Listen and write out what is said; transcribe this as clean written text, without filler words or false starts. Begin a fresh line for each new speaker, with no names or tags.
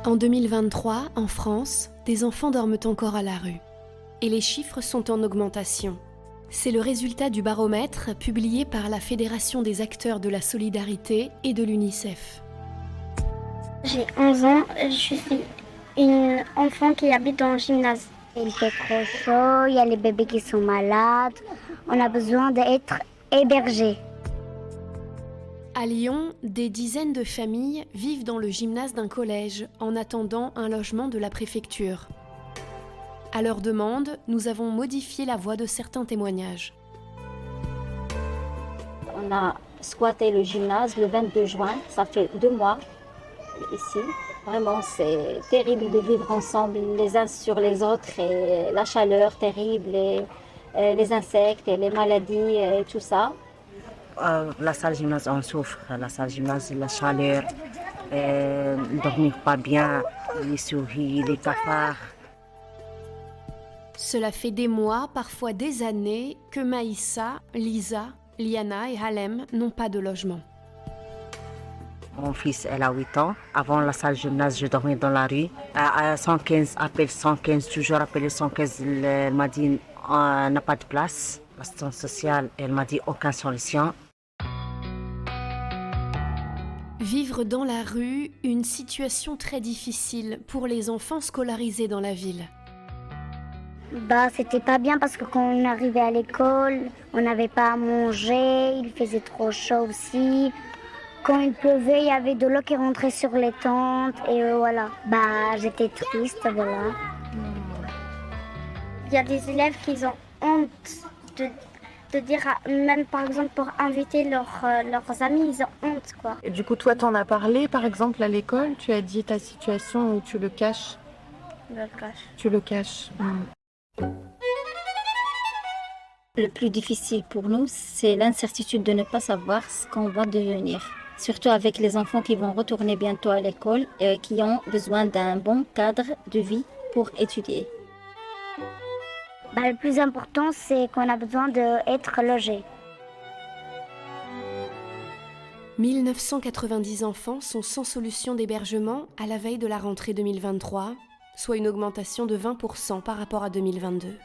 En 2023, en France, des enfants dorment encore à la rue. Et les chiffres sont en augmentation. C'est le résultat du baromètre publié par la Fédération des acteurs de la solidarité et de l'UNICEF.
J'ai 11 ans, je suis une enfant qui habite dans le gymnase.
Il fait trop chaud, il y a les bébés qui sont malades, on a besoin d'être hébergés.
À Lyon, des dizaines de familles vivent dans le gymnase d'un collège en attendant un logement de la préfecture. À leur demande, nous avons modifié la voix de certains témoignages.
On a squatté le gymnase le 22 juin, ça fait 2 mois ici. Vraiment, c'est terrible de vivre ensemble les uns sur les autres et la chaleur terrible, et les insectes et les maladies et tout ça.
La salle gymnase, on souffre. La salle gymnase, la chaleur, dormir pas bien, les souris, les cafards.
Cela fait des mois, parfois des années, que Maïssa, Lisa, Liana et Halem n'ont pas de logement.
Mon fils, elle a 8 ans. Avant la salle gymnase, je dormais dans la rue. À 115, appelle 115, toujours appelé 115. Elle m'a dit, on n'a pas de place. L'assistance sociale, elle m'a dit, aucune solution.
Vivre dans la rue, une situation très difficile pour les enfants scolarisés dans la ville.
C'était pas bien parce que quand on arrivait à l'école, on n'avait pas à manger, il faisait trop chaud aussi. Quand il pleuvait, il y avait de l'eau qui rentrait sur les tentes et voilà. J'étais triste, voilà.
Il y a des élèves qui ont honte de dire, même par exemple pour inviter leurs amis, ils ont honte, quoi.
Et du coup, toi, t'en as parlé, par exemple, à l'école, tu as dit ta situation ou tu le caches?
Je le cache.
Tu le caches.
Le plus difficile pour nous, c'est l'incertitude de ne pas savoir ce qu'on va devenir. Surtout avec les enfants qui vont retourner bientôt à l'école et qui ont besoin d'un bon cadre de vie pour étudier.
Le plus important, c'est qu'on a besoin d'être logés.
1990 enfants sont sans solution d'hébergement à la veille de la rentrée 2023, soit une augmentation de 20% par rapport à 2022.